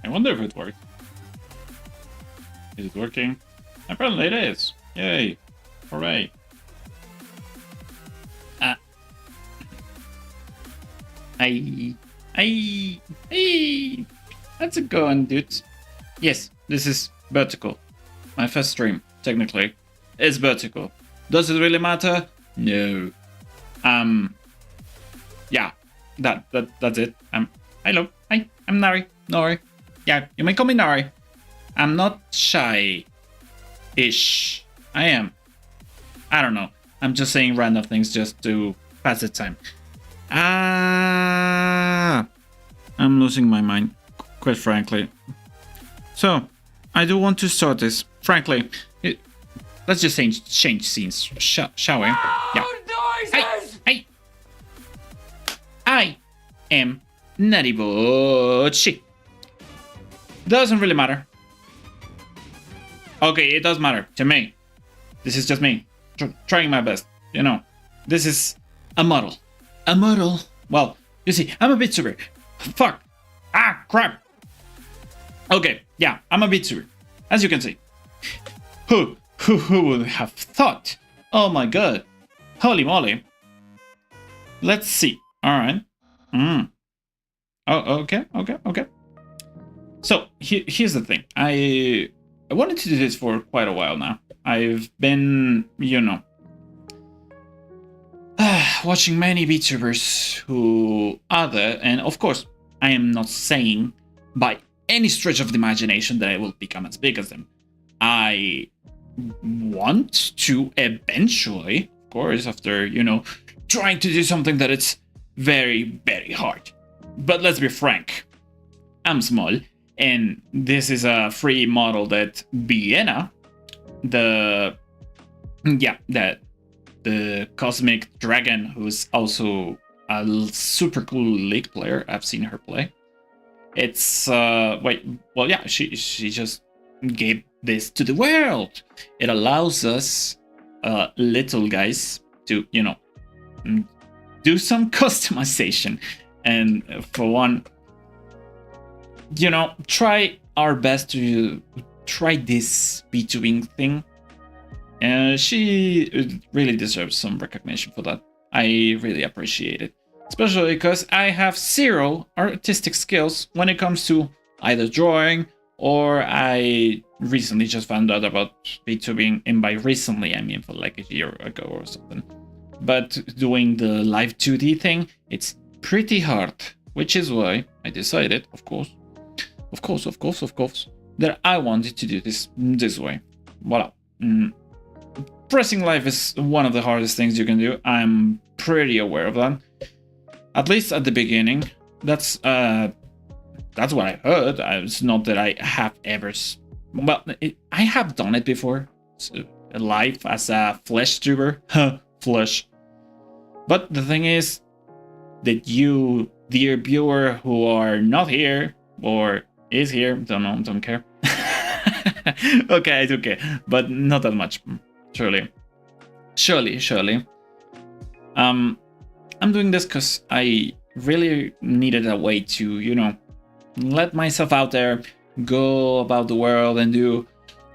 I wonder if it worked. Is it working? Apparently it is. Yay. Hooray. Hey. How's it going, dudes? Yes, this is vertical. My first stream, technically, is vertical. Does it really matter? No. Yeah, that's it. Hello. Hi, I'm Nari. Nori. Yeah, you may call me Nari. I'm not shy-ish. I am. I don't know. I'm just saying random things just to pass the time. I'm losing my mind, quite frankly. So, I do want to start this. Frankly, let's just change scenes, shall we? Yeah. Hey! I am ViennaVtuber. Doesn't really matter. Okay, it does matter to me. This is just me trying my best. You know, this is a model. A model. Well, you see, I'm a ViennaVtuber. Fuck. Crap. Okay, yeah, I'm a ViennaVtuber. As you can see. Who would have thought? Oh my god. Holy moly. Let's see. Alright. Oh, okay. So, here's the thing. I wanted to do this for quite a while now. I've been, you know, watching many VTubers who are there, and of course, I am not saying by any stretch of the imagination that I will become as big as them. I want to eventually, of course, after, you know, trying to do something that it's very, very hard. But let's be frank, I'm small, and this is a free model that Vienna, the Cosmic Dragon, who's also a super cool League player. I've seen her play. It's she just gave this to the world. It allows us little guys to, you know, do some customization, and for one, you know, try our best to try this VTubing thing. She really deserves some recognition for that. I really appreciate it. Especially because I have zero artistic skills when it comes to either drawing, or I recently just found out about VTubing, and by recently I mean for like a year ago or something. But doing the live 2D thing, it's pretty hard, which is why I decided, of course, that I wanted to do this way. Voila. Pressing live is one of the hardest things you can do. I'm pretty aware of that. At least at the beginning. That's what I heard. It's not that I have ever... I have done it before. Live as a flesh tuber. Flesh. But the thing is that you, dear viewer, who are not here, or is here, don't care. Okay, I do care, but not that much. Surely. I'm doing this because I really needed a way to, you know, let myself out there, go about the world and do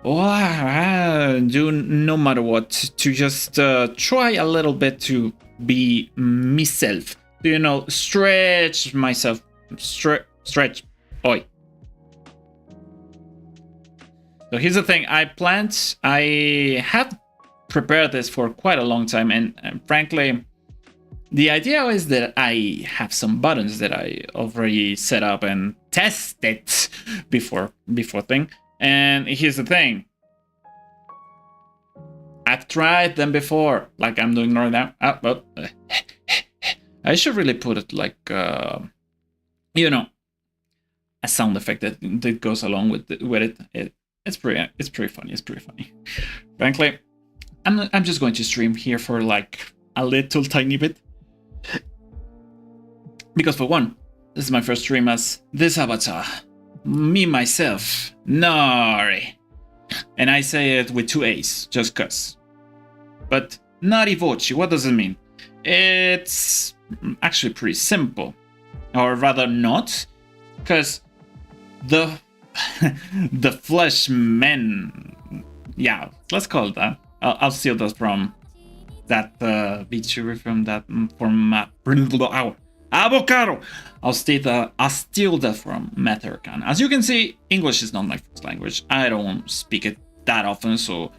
no matter what, to just try a little bit to be myself, you know, stretch myself, stretch. Oi. So here's the thing, I have prepared this for quite a long time, and frankly, the idea is that I have some buttons that I already set up and tested before thing. And here's the thing, I've tried them before, like I'm doing right now. But I should really put it like, you know, a sound effect that goes along with it. It's pretty funny. Frankly, I'm just going to stream here for like a little tiny bit. Because for one, this is my first stream as this avatar. Me, myself, Nari. And I say it with 2 A's, just cuz. But ViennaVtuber, what does it mean? It's actually pretty simple. Or rather not, because the the flesh men. Yeah, let's call it that. I'll steal that from that VTuber from that avocado. I'll steal that from Matterkan. As you can see, English is not my first language. I don't speak it that often, so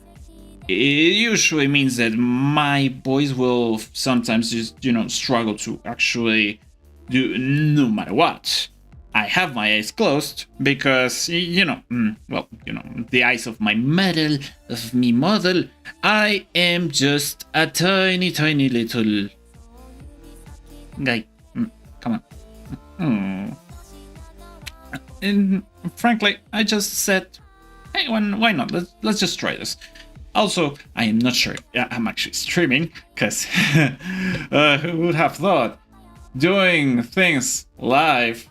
it usually means that my voice will sometimes just struggle to actually do no matter what. I have my eyes closed because, the eyes of my model, of me model, I am just a tiny, tiny little guy. Come on. And frankly, I just said, hey, why not? Let's just try this. Also, I am not sure I'm actually streaming, because who would have thought doing things live?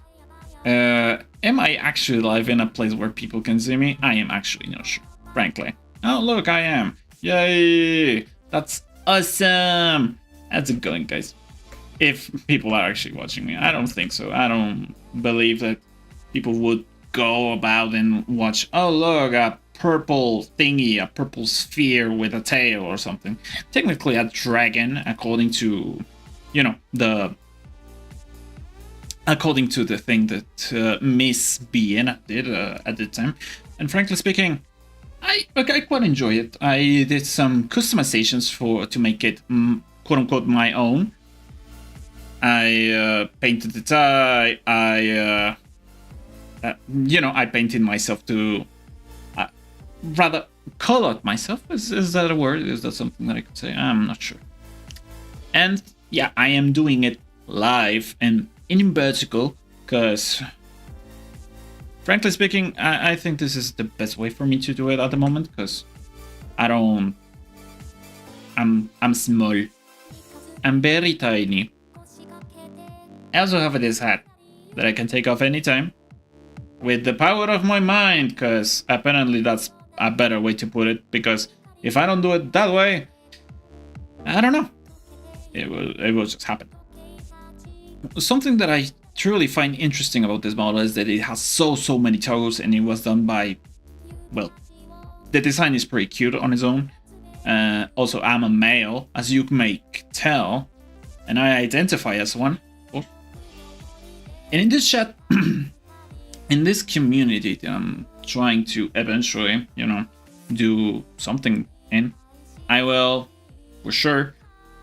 Am I actually live in a place where people can see me? I am actually not sure, frankly. Oh, look, I am. Yay! That's awesome! How's it going, guys? If people are actually watching me, I don't think so. I don't believe that people would go about and watch, oh, look, a purple thingy, a purple sphere with a tail or something. Technically a dragon, according to, according to the thing that Miss Vienna did at the time. And frankly speaking, I quite enjoy it. I did some customizations to make it quote unquote my own. I painted the tie. I painted myself to rather colored myself. Is that a word? Is that something that I could say? I'm not sure. And yeah, I am doing it live and in vertical, because frankly speaking, I think this is the best way for me to do it at the moment, because I'm small. I'm very tiny. I also have this hat that I can take off anytime with the power of my mind, because apparently that's a better way to put it, because if I don't do it that way, I don't know. It will just happen. Something that I truly find interesting about this model is that it has so many toggles, and it was done by, well, the design is pretty cute on its own. Also, I'm a male, as you may tell, and I identify as one. Oh. And in this chat, in this community that I'm trying to eventually, do something in, I will, for sure,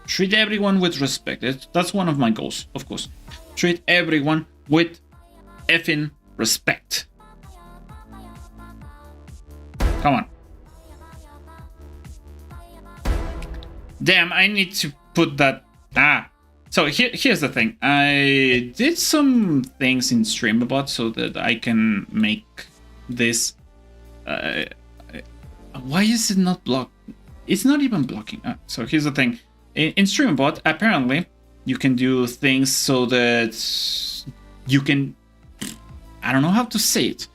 treat everyone with respect. That's one of my goals, of course. Treat everyone with effing respect. Come on. Damn, I need to put that... So here's the thing. I did some things in Streambot so that I can make this... why is it not blocked? It's not even blocking. So here's the thing. In Streambot, apparently, you can do things so that you can... I don't know how to say it.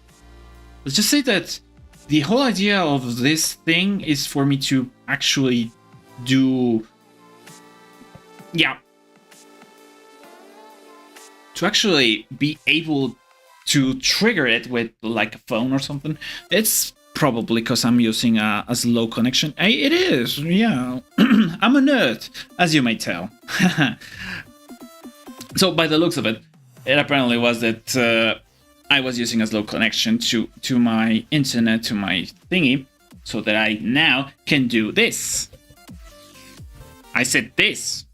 Let's just say that the whole idea of this thing is for me to actually do... Yeah. To actually be able to trigger it with like a phone or something. It's probably because I'm using a slow connection. It is, yeah. I'm a nerd, as you may tell. So by the looks of it, it apparently was that I was using a slow connection to my internet, to my thingy, so that I now can do this. I said this.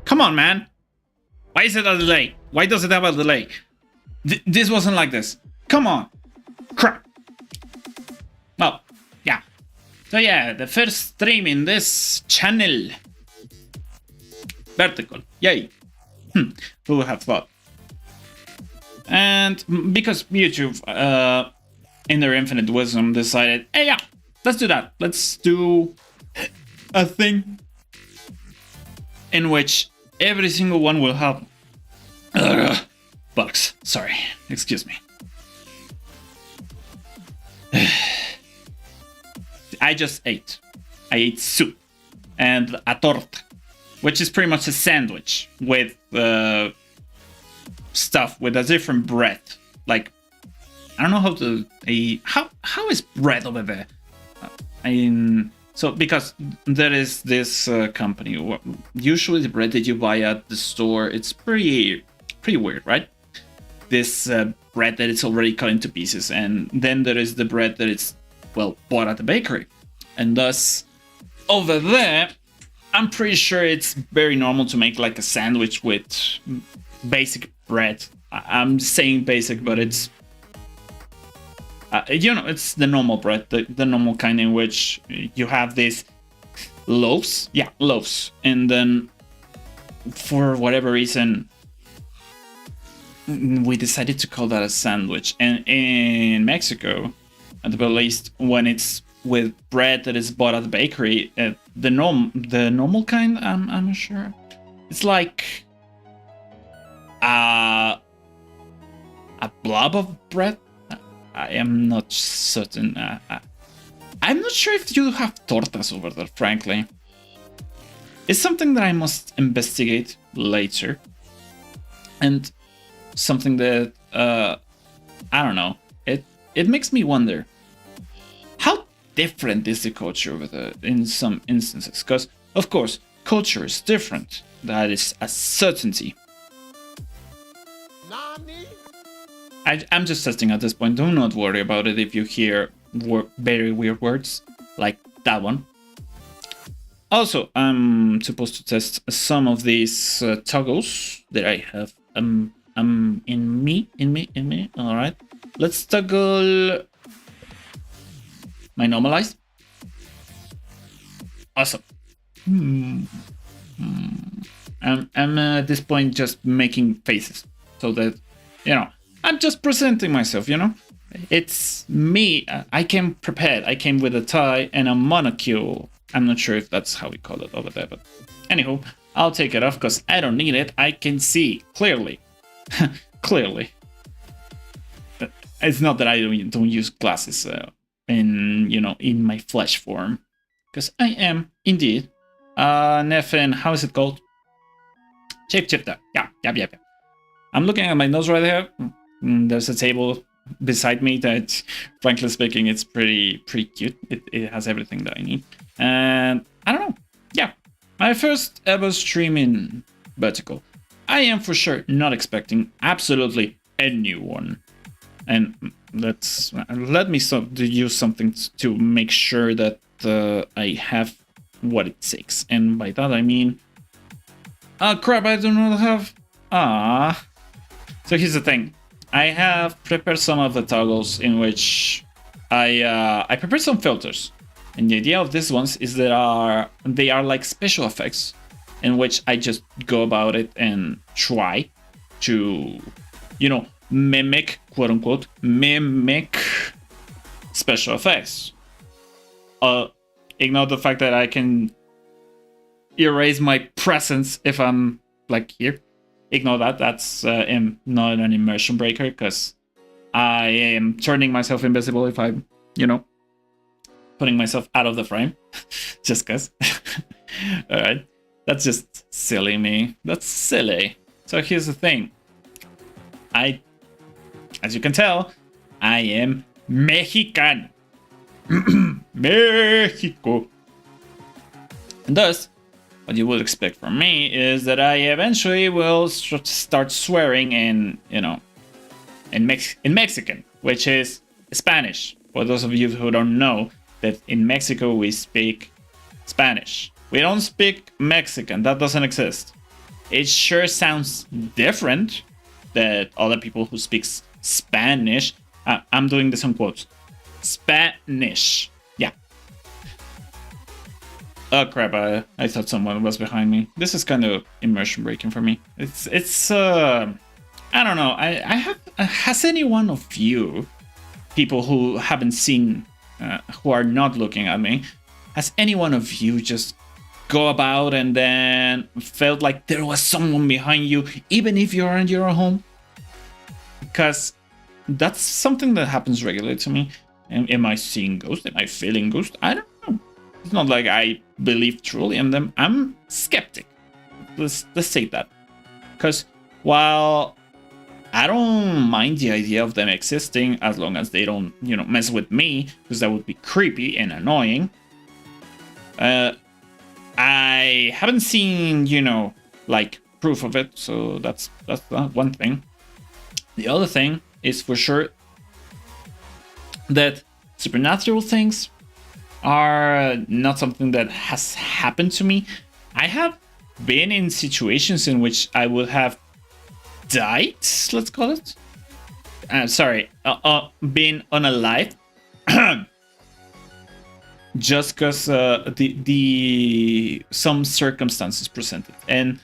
Come on, man. Why is it a delay? Why does it have a delay? This wasn't like this. Come on. Crap. Well, yeah. So yeah, the first stream in this channel. Vertical. Yay. Who would have thought? And because YouTube, in their infinite wisdom, decided, hey, yeah, let's do that. Let's do a thing in which every single one will have bugs. Sorry, excuse me. I just ate. I ate soup and a torta, which is pretty much a sandwich with stuff with a different bread, like I don't know how to how is bread over there. So because there is this company. Usually the bread that you buy at the store, it's pretty weird, right? This bread that it's already cut into pieces, and then there is the bread that it's bought at the bakery, and thus over there, I'm pretty sure it's very normal to make like a sandwich with basic bread. I'm saying basic, but it's it's the normal bread, the normal kind in which you have these loaves, and then for whatever reason we decided to call that a sandwich. And in Mexico, at the very least, when it's with bread that is bought at the bakery, the normal kind, I'm not sure, it's like a blob of bread. I am not certain. I'm not sure if you have tortas over there, frankly. It's something that I must investigate later. And something that, I don't know, it makes me wonder, how different is the culture over there in some instances? Because, of course, culture is different. That is a certainty. I'm just testing at this point. Do not worry about it if you hear very weird words like that one. Also, I'm supposed to test some of these toggles that I have in me. All right, let's toggle my normalize. Awesome. I'm at this point just making faces so that I'm just presenting myself, It's me. I came prepared. I came with a tie and a monocule. I'm not sure if that's how we call it over there, but anywho, I'll take it off because I don't need it. I can see clearly. Clearly. But it's not that I don't use glasses in my flesh form. Because I am, indeed, Neffen, how is it called? Chip that. Yeah. I'm looking at my nose right here. There's a table beside me that, frankly speaking, it's pretty cute. It has everything that I need. And I don't know. Yeah. My first ever stream in vertical. I am for sure not expecting absolutely anyone. And let me use something to make sure that I have what it takes. And by that I mean, crap, I do not have. So here's the thing. I have prepared some of the toggles in which I prepared some filters. And the idea of these ones is that they are like special effects in which I just go about it and try to, mimic, quote unquote, mimic special effects. Ignore the fact that I can erase my presence if I'm like here. Ignore that. That's not an immersion breaker because I am turning myself invisible if I'm, putting myself out of the frame. Just because. Alright. That's just silly me. That's silly. So here's the thing. As you can tell, I am Mexican. Mexico. And thus, what you would expect from me is that I eventually will start swearing in Mexican, which is Spanish. For those of you who don't know, that in Mexico we speak Spanish. We don't speak Mexican. That doesn't exist. It sure sounds different than other people who speak Spanish. I'm doing this on quotes. Spanish. Yeah. Oh crap, I thought someone was behind me. This is kind of immersion breaking for me. It's I don't know. Has any one of you, people who haven't seen, who are not looking at me, has any one of you just go about and then felt like there was someone behind you, even if you're in your home? Because that's something that happens regularly to me. Am I seeing ghosts? Am I feeling ghosts? I don't know. It's not like I believe truly in them. I'm skeptic. Let's say that. Because while I don't mind the idea of them existing as long as they don't, mess with me, because that would be creepy and annoying. I haven't seen, like proof of it, so that's one thing. The other thing is for sure that supernatural things are not something that has happened to me. I have been in situations in which I would have died, let's call it. Been unalive. Just because the some circumstances presented, and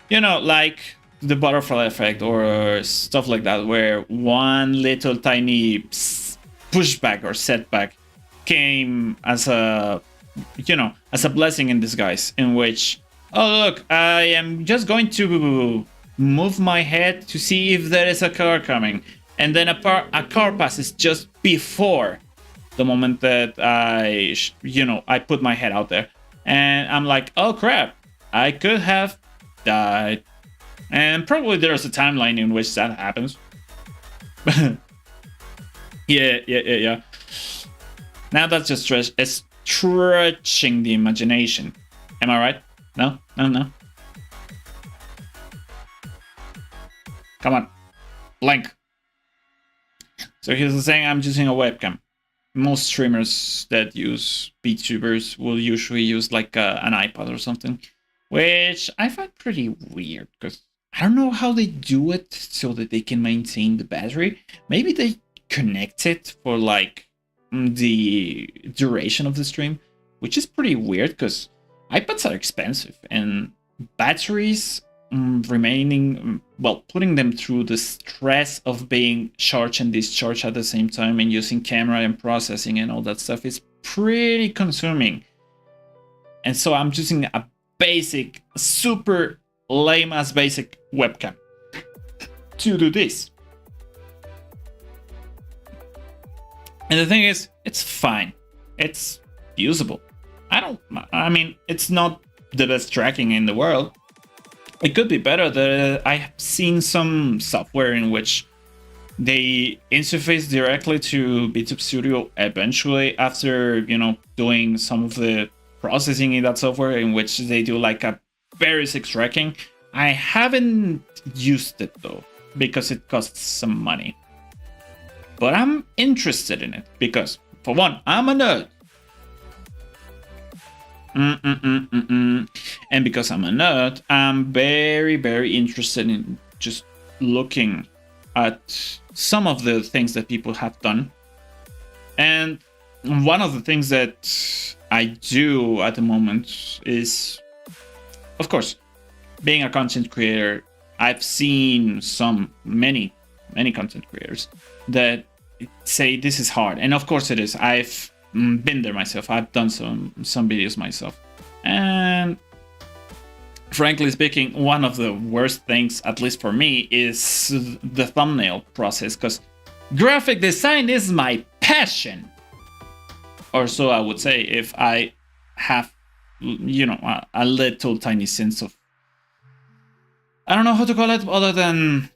like the butterfly effect or stuff like that, where one little tiny pushback or setback came as a blessing in disguise, in which, oh look, I am just going to move my head to see if there is a car coming, and then a car passes just before the moment that I put my head out there, and I'm like, oh crap, I could have died. And probably there's a timeline in which that happens. yeah. Now that's just stretching the imagination. Am I right? No. Come on, blank. So here's the thing: I'm using a webcam. Most streamers that use VTubers will usually use like an iPad or something, which I find pretty weird, because I don't know how they do it so that they can maintain the battery. Maybe they connect it for like the duration of the stream, which is pretty weird because iPads are expensive, and batteries putting them through the stress of being charged and discharged at the same time, and using camera and processing and all that stuff is pretty consuming. And so I'm using a basic, super lame ass basic webcam to do this. And the thing is, it's fine. It's usable. It's not the best tracking in the world. It could be better. I have seen some software in which they interface directly to VTube Studio eventually after, doing some of the processing in that software, in which they do like a very basic tracking. I haven't used it though, because it costs some money. But I'm interested in it because, for one, I'm a nerd. And because I'm a nerd, I'm very, very interested in just looking at some of the things that people have done. And one of the things that I do at the moment is, of course, being a content creator. I've seen many content creators that say this is hard, and of course it is. I've been there myself. I've done some videos myself, and frankly speaking, one of the worst things, at least for me, is the thumbnail process, because graphic design is my passion, or so I would say, if I have a little tiny sense of, I don't know how to call it other than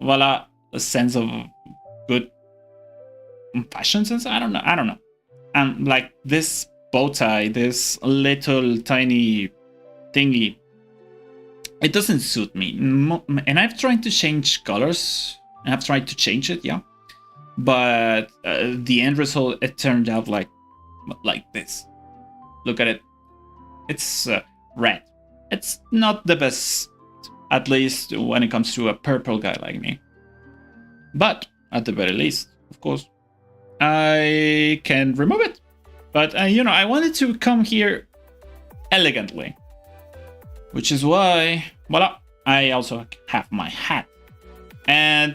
a sense of good fashion sense. I don't know. And like this bow tie, this little tiny thingy, it doesn't suit me. And I've tried to change colors. I've tried to change it, yeah. But the end result, it turned out like this. Look at it. It's red. It's not the best, at least when it comes to a purple guy like me. But at the very least, of course, I can remove it. But I wanted to come here elegantly, which is why, voila, I also have my hat. And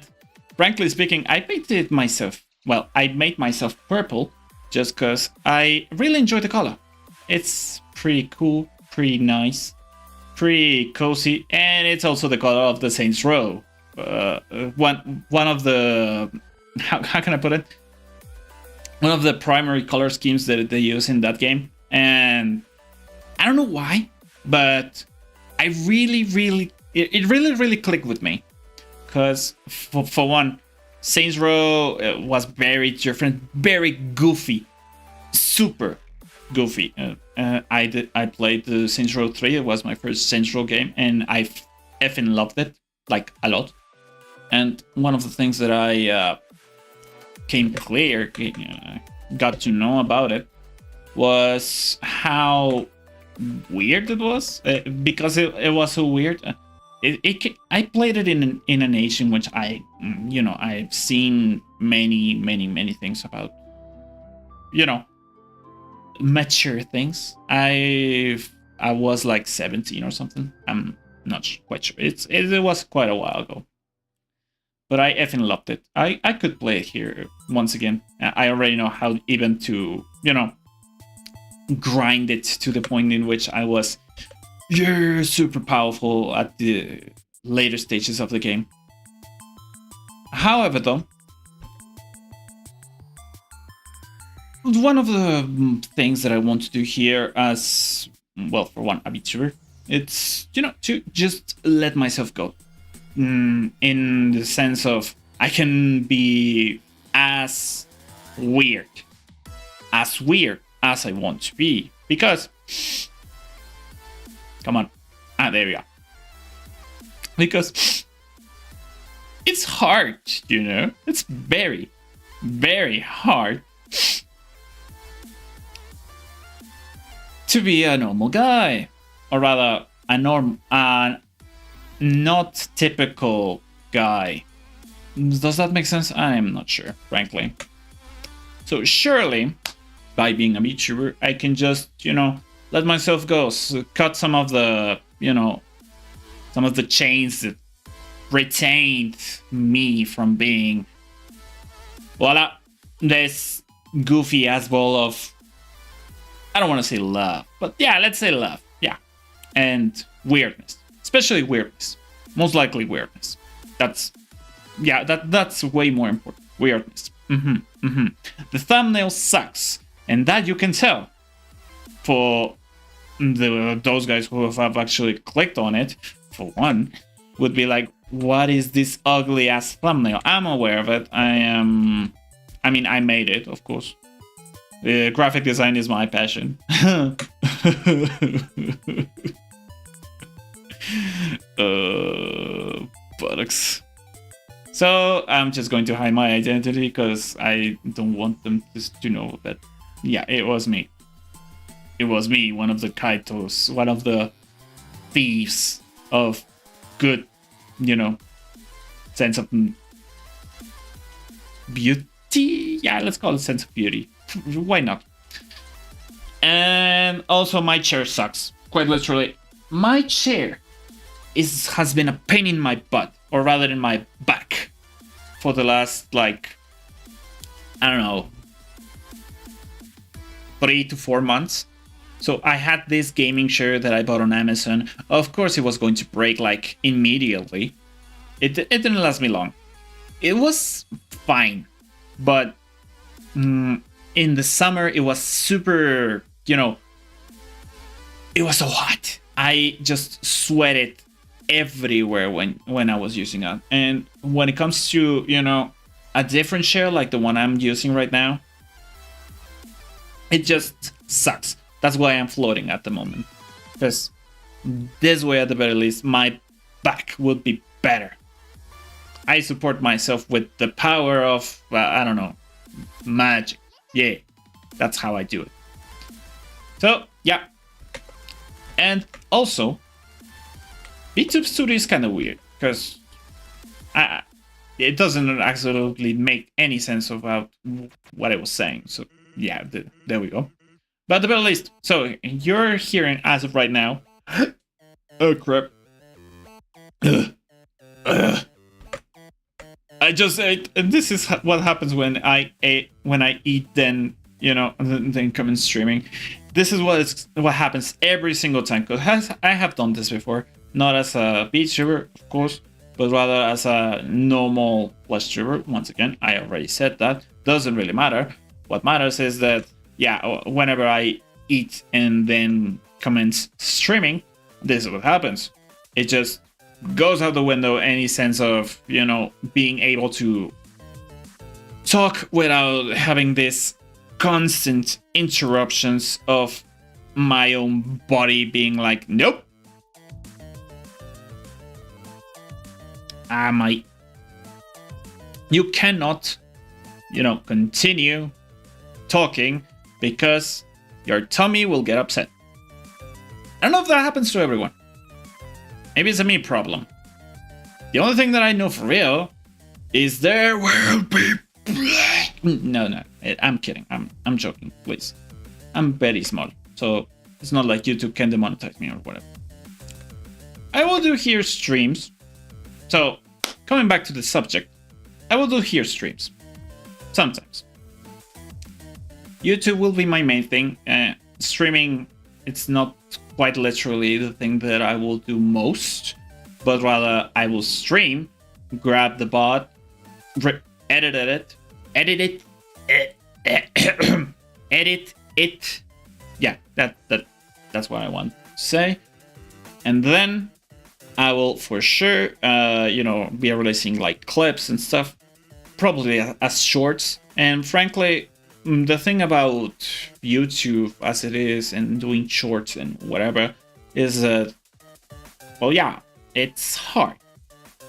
frankly speaking, I painted myself, I made myself purple just because I really enjoy the color. It's pretty cool, pretty nice, pretty cozy, and it's also the color of the Saints Row. One of the, how can I put it? One of the primary color schemes that they use in that game. And I don't know why, but it really clicked with me. because for one, Saints Row was very different, very goofy, super goofy. I played the Saints Row 3. It was my first Saints Row game, and I effing loved it, like, a lot. And one of the things that I got to know about it was how weird it was, because it was so weird. I played it in an age in which I've seen many things about, mature things. I was like 17 or something. I'm not quite sure. It was quite a while ago, but I effing loved it. I could play it here once again. I already know how even to grind it to the point in which I was super powerful at the later stages of the game. However, though, one of the things that I want to do here as, well, for one, a VTuber, it's, to just let myself go. In the sense of I can be as weird as I want to be, because come on, there we are, because it's hard, it's very hard to be a normal guy, or rather a not typical guy. Does that make sense? I'm not sure, frankly. So surely, by being a VTuber, I can just, let myself go, cut some of the, some of the chains that retained me from being, voila, this goofy ass ball of, I don't want to say love, but yeah, let's say love, yeah, and weirdness. Especially weirdness. Most likely weirdness. That's way more important. Weirdness. The thumbnail sucks, and that you can tell for those guys who have actually clicked on it. For one, would be like, what is this ugly ass thumbnail? I'm aware of it. I made it, of course. Graphic design is my passion. Buttocks. So I'm just going to hide my identity because I don't want them to know that, yeah, it was me. It was me, one of the Kaitos, one of the thieves of good, sense of beauty. Yeah, let's call it sense of beauty. Why not? And also, my chair sucks. Quite literally, my chair has been a pain in my butt, or rather in my back, for the last, like, I don't know, 3 to 4 months. So I had this gaming chair that I bought on Amazon. Of course, it was going to break, like, immediately. It didn't last me long. It was fine, but in the summer, it was super, it was so hot. I just sweated everywhere when I was using it. And when it comes to, a different chair like the one I'm using right now, it just sucks. That's why I'm floating at the moment, because this way, at the very least, my back would be better. I support myself with the power of, I don't know, magic. Yeah, that's how I do it. So, yeah. And also, VTube Studio is kind of weird, because it doesn't absolutely make any sense about what I was saying. So, yeah, there we go. But at the very least, so you're hearing, as of right now, oh crap. I just ate, and this is what happens when I eat, then, then come in streaming. This is what happens every single time, because I have done this before, not as a VTuber, of course, but rather as a normal PlusTuber. Once again, I already said that. Doesn't really matter. What matters is that, yeah, whenever I eat and then commence streaming, this is what happens. It just goes out the window any sense of, being able to talk without having this constant interruptions of my own body being like, nope. You cannot, continue talking because your tummy will get upset. I don't know if that happens to everyone. Maybe it's a me problem. The only thing that I know for real is there will be blood. No, I'm kidding. I'm joking, please. I'm very small, so it's not like YouTube can demonetize me or whatever. I will do here streams. So, coming back to the subject, I will do here streams. Sometimes. YouTube will be my main thing. Streaming, it's not quite literally the thing that I will do most, but rather I will stream, grab the bot, edit it, edit it. Yeah, that's what I want to say. And then I will for sure, be releasing like clips and stuff, probably as shorts. And frankly, the thing about YouTube as it is and doing shorts and whatever is that, it's hard.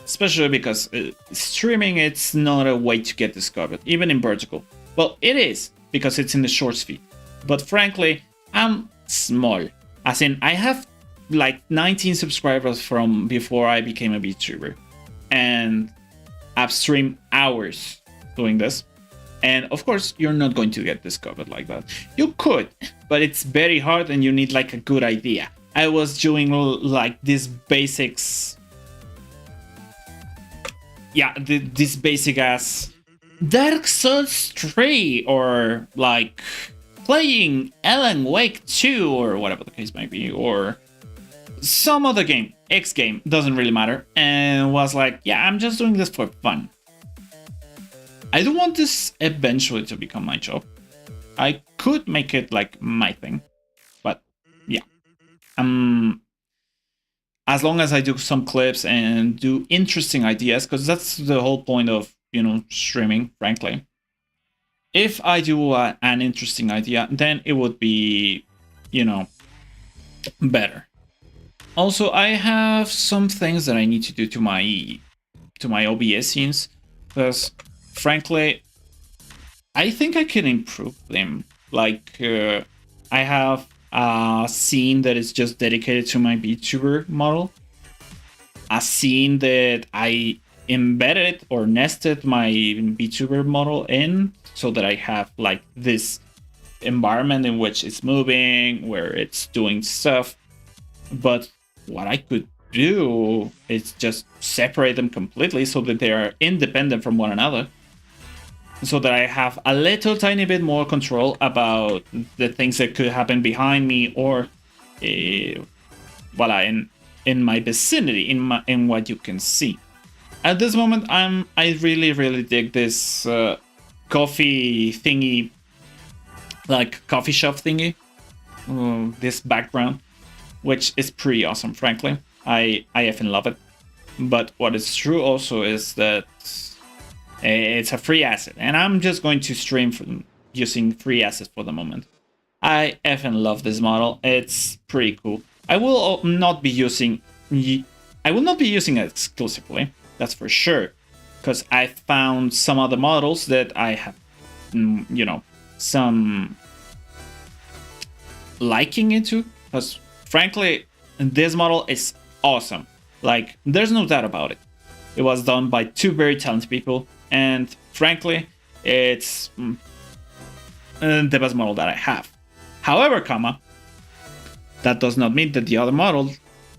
Especially because streaming, it's not a way to get discovered, even in vertical. Well, it is, because it's in the shorts feed. But frankly, I'm small. As in, I have like 19 subscribers from before I became a VTuber. And I've streamed hours doing this. And of course, you're not going to get discovered like that. You could, but it's very hard and you need like a good idea. I was doing like these basics. Yeah, this basic as Dark Souls 3 or like playing Alan Wake 2 or whatever the case might be, or some other game, X game, doesn't really matter, and was like, yeah, I'm just doing this for fun. I do want this eventually to become my job. I could make it like my thing, but yeah. As long as I do some clips and do interesting ideas, because that's the whole point of, streaming, frankly. If I do an interesting idea, then it would be, better. Also, I have some things that I need to do to my OBS scenes, because frankly, I think I can improve them. Like, I have a scene that is just dedicated to my VTuber model. A scene that I embedded or nested my VTuber model in, so that I have like this environment in which it's moving, where it's doing stuff. But what I could do is just separate them completely so that they are independent from one another, so that I have a little tiny bit more control about the things that could happen behind me or in my vicinity, in what you can see. At this moment, I really dig this coffee thingy, like coffee shop thingy, this background, which is pretty awesome, frankly. I effing love it. But what is true also is that it's a free asset, and I'm just going to stream from using free assets for the moment. I effing love this model. It's pretty cool. I will not be using it exclusively, that's for sure, because I found some other models that I have, some liking into. Because frankly, this model is awesome. Like, there's no doubt about it. It was done by two very talented people, and frankly, it's the best model that I have. However, that does not mean that the other model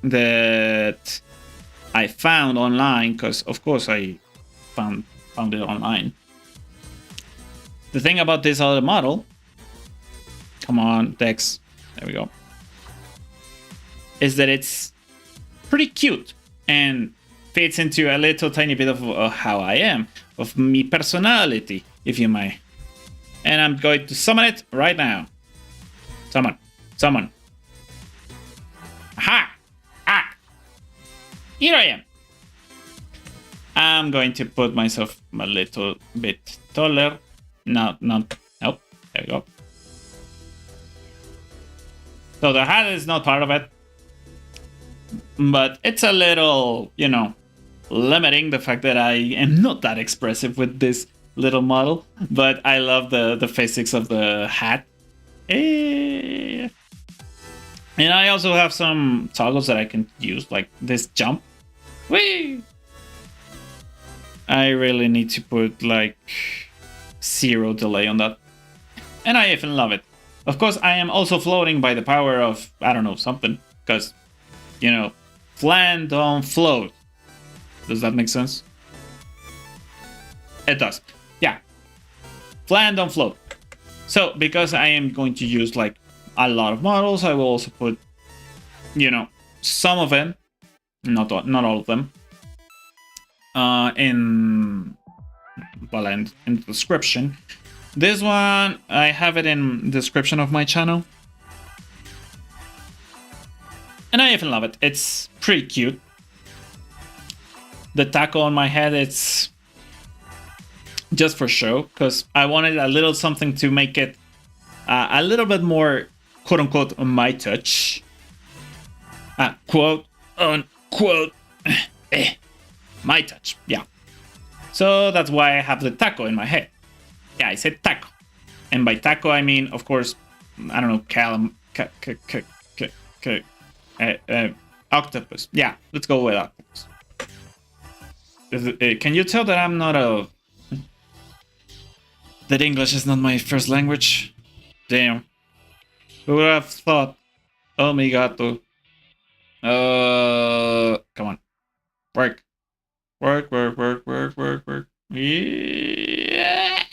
that I found online, because of course I found it online. The thing about this other model, come on, Dex, there we go, is that it's pretty cute and fits into a little tiny bit of how I am, of me personality, if you may. And I'm going to summon it right now. Summon. Aha! Ah! Here I am. I'm going to put myself a little bit taller. Nope, there we go. So the hat is not part of it, but it's a little, you know, limiting the fact that I am not that expressive with this little model, but I love the physics of the hat. And I also have some toggles that I can use, like this jump. Whee! I really need to put like 0 delay on that. And I even love it. Of course, I am also floating by the power of, I don't know, something. Because, you know, flan don't float. Does that make sense? It does. Yeah. Flan don't float. So, because I am going to use like a lot of models, I will also put, you know, some of them, not all of them, in the description. This one, I have it in the description of my channel. And I even love it. It's pretty cute. The taco on my head, it's just for show, because I wanted a little something to make it a little bit more, quote unquote, my touch. Quote unquote, my touch. Yeah. So that's why I have the taco in my head. Yeah, I said taco. And by taco, I mean, of course, I don't know, octopus. Yeah, let's go with octopus. Can you tell that I'm not that English is not my first language? Damn. Who would have thought? Oh my gato. Come on. Work. Yeah.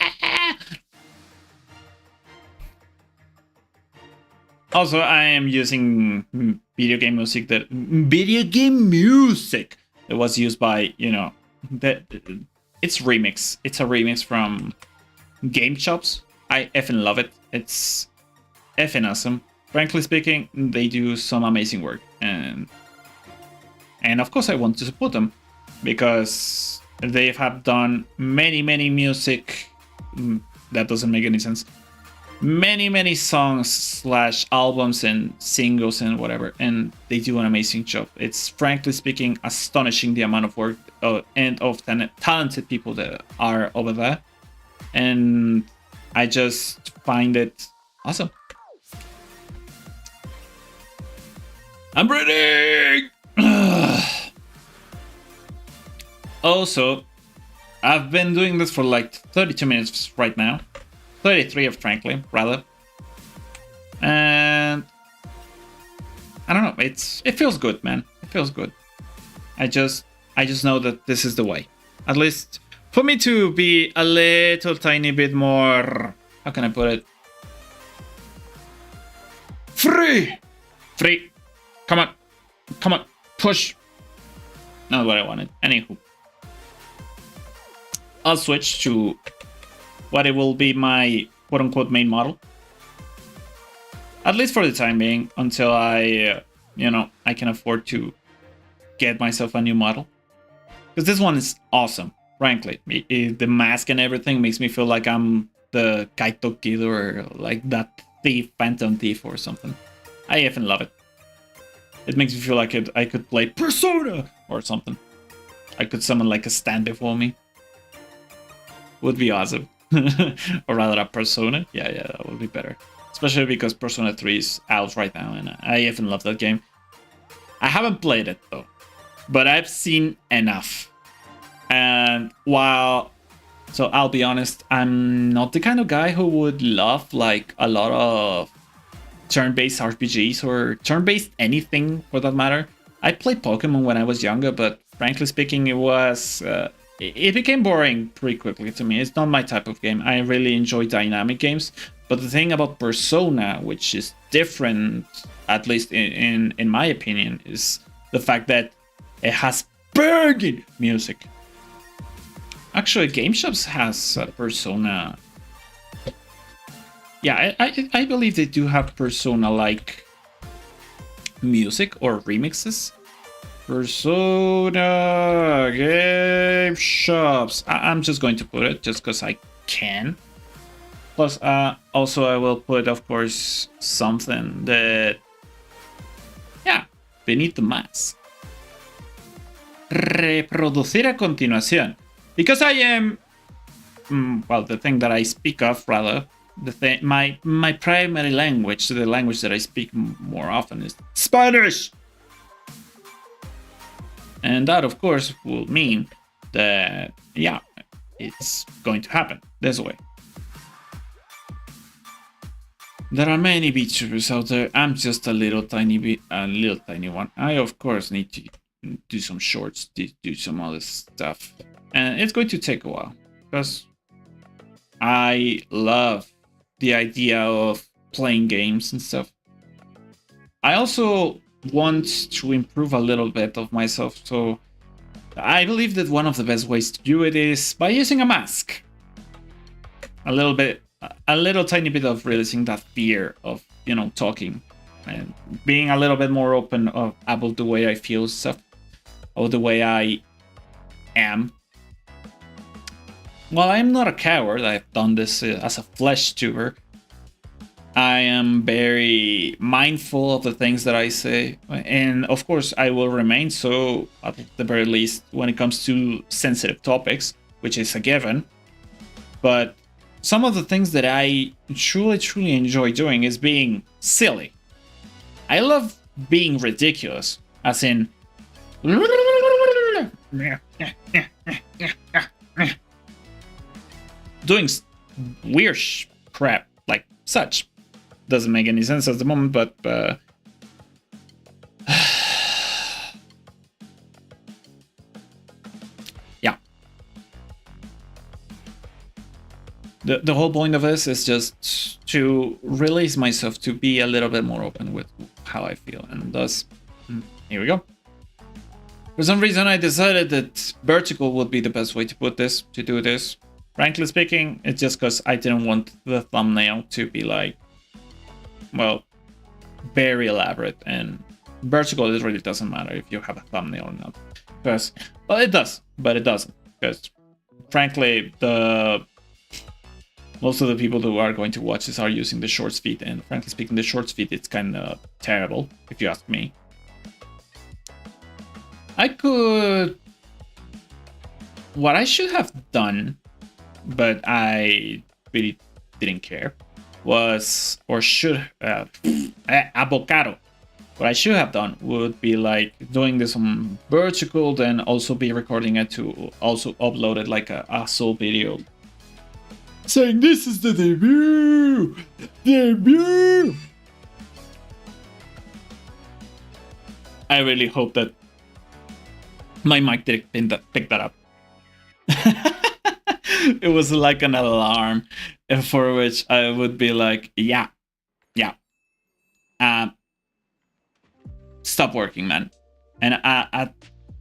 Also, I am using video game music that was used by, you know, it's remix. It's a remix from Game Shops. I effing love it. It's effing awesome. Frankly speaking, they do some amazing work, and of course I want to support them because they have done many music. That doesn't make any sense. Many songs / albums and singles and whatever, and they do an amazing job. It's frankly speaking astonishing the amount of work and of talented people that are over there, and I just find it awesome. I'm breathing. Also, I've been doing this for like 32 minutes right now. 33, frankly, rather. And I don't know, it feels good, man. It feels good. I just know that this is the way. At least for me to be a little tiny bit more, how can I put it? Free. Come on, push. Not what I wanted. Anywho, I'll switch to what it will be my quote-unquote main model. At least for the time being, until I, I can afford to get myself a new model. Because this one is awesome, frankly. The mask and everything makes me feel like I'm the Kaito Kid or like that thief, Phantom Thief or something. I even love it. It makes me feel like I could play Persona or something. I could summon like a stand before me. Would be awesome. Or rather a Persona. Yeah, that would be better. Especially because Persona 3 is out right now and I even love that game. I haven't played it though, but I've seen enough. And so I'll be honest, I'm not the kind of guy who would love like a lot of turn-based RPGs or turn-based anything for that matter. I played Pokemon when I was younger, but frankly speaking, it became boring pretty quickly to me. It's not my type of game. I really enjoy dynamic games, but the thing about Persona, which is different, at least in my opinion, is the fact that it has banging music. Actually, Game Shops has Persona. Yeah, I believe they do have Persona-like music or remixes. Persona game shops. I'm just going to put it just because I can. Plus, also I will put, of course, something that, yeah, beneath the mask. Reproducir a continuación. Because I am, well, the thing that I speak of, rather, my primary language, the language that I speak more often is Spanish. And that, of course, will mean that, yeah, it's going to happen this way. There are many VTubers out there. I'm just a little tiny one. I, of course, need to do some shorts, do some other stuff. And it's going to take a while, because I love the idea of playing games and stuff. I also want to improve a little bit of myself, so I believe that one of the best ways to do it is by using a mask. A little tiny bit of releasing that fear of, talking and being a little bit more open about the way I feel stuff, or the way I am. Well, I'm not a coward. I've done this as a flesh tuber. I am very mindful of the things that I say, and of course I will remain so, at the very least, when it comes to sensitive topics, which is a given. But some of the things that I truly enjoy doing is being silly. I love being ridiculous, as in doing weird crap like such. Doesn't make any sense at the moment, but yeah. The whole point of this is just to release myself, to be a little bit more open with how I feel, and thus, here we go. For some reason, I decided that vertical would be the best way to do this. Frankly speaking, it's just because I didn't want the thumbnail to be like, well, very elaborate, and vertical, it really doesn't matter if you have a thumbnail or not. Because, well, it does, but it doesn't. Because, frankly, most of the people who are going to watch this are using the shorts feed, and frankly speaking, the shorts feed, it's kind of terrible, if you ask me. What I should have done, but I really didn't care, was, or should have, avocado. What I should have done would be like doing this on vertical, then also be recording it to also upload it like a sole video, saying this is the debut. I really hope that my mic didn't pick that up. It was like an alarm, for which I would be like, yeah. Stop working, man. And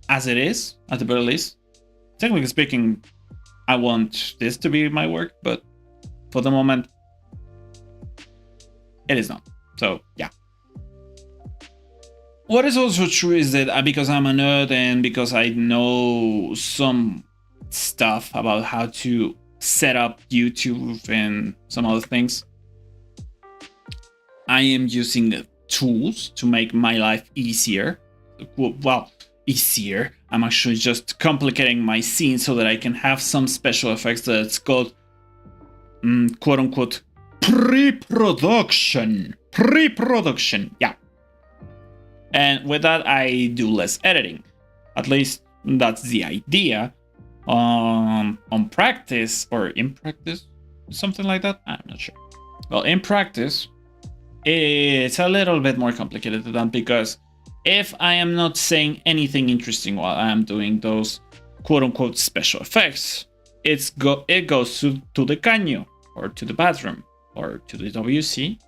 as it is, at the very least, technically speaking, I want this to be my work, but for the moment, it is not. So, yeah. What is also true is that because I'm a nerd and because I know some stuff about how to set up YouTube and some other things, I am using tools to make my life easier. Well, easier. I'm actually just complicating my scene so that I can have some special effects that's called, quote unquote, pre-production. Yeah. And with that, I do less editing. At least that's the idea. On practice, or in practice, something like that, I'm not sure. Well, in practice, it's a little bit more complicated than that, because if I am not saying anything interesting while I'm doing those quote-unquote special effects, it goes to the caño, or to the bathroom, or to the WC.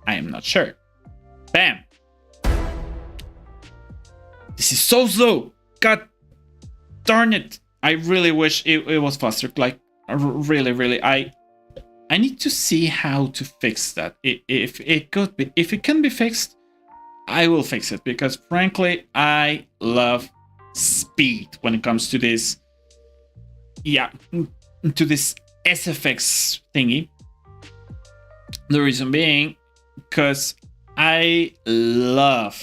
I am not sure. Bam! This is so slow! God darn it! I really wish it was faster. Like, really, I need to see how to fix that. If it can be fixed, I will fix it because frankly, I love speed when it comes to this. Yeah, to this SFX thingy. The reason being, because I love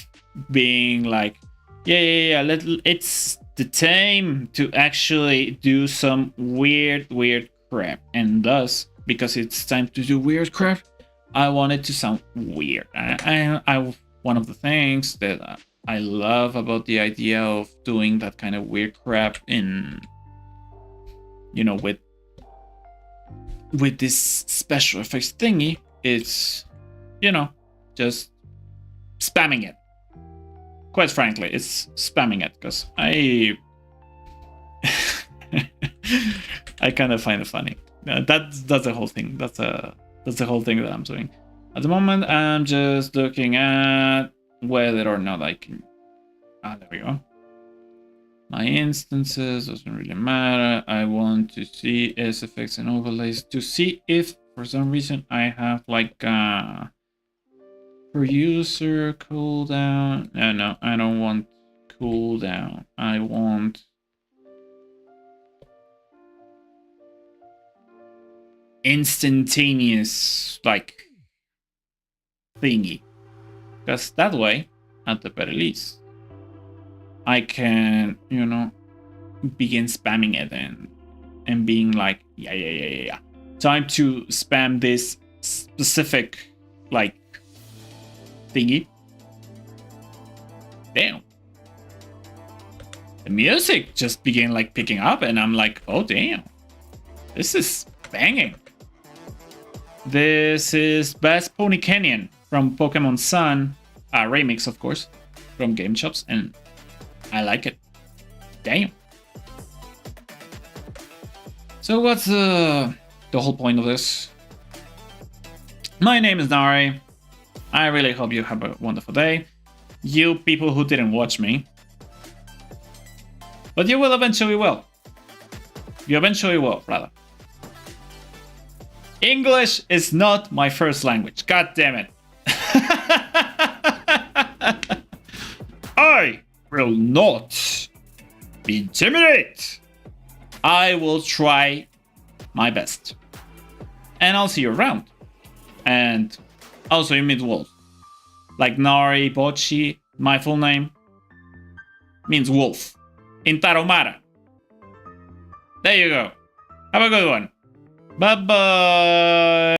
being like, yeah. It's the time to actually do some weird crap, and thus, because it's time to do weird crap, I want it to sound weird. I one of the things that I love about the idea of doing that kind of weird crap in, you know, with this special effects thingy, it's, you know, just spamming it. Quite frankly, it's spamming it because I I kind of find it funny. That's the whole thing. That's the whole thing that I'm doing. At the moment, I'm just looking at whether or not I can. There we go. My instances doesn't really matter. I want to see SFX and overlays to see if for some reason I have like producer cooldown. No, I don't want cooldown. I want instantaneous like thingy, because that way, at the very least, I can, you know, begin spamming it and being like, yeah. Time to spam this specific like thingy. Damn. The music just began like picking up, and I'm like, oh damn, this is banging. This is Best Pony Canyon from Pokemon Sun, remix of course, from Game Shops, and I like it. Damn. So what's the whole point of this? My name is Nari. I really hope you have a wonderful day. You people who didn't watch me. But you will eventually will. You eventually will, rather. English is not my first language. God damn it. I will not be intimidated. I will try my best. And I'll see you around. And also you meet wolves. Like Nari Bochi, my full name, means wolf in Tarahumara. There you go. Have a good one. Bye-bye.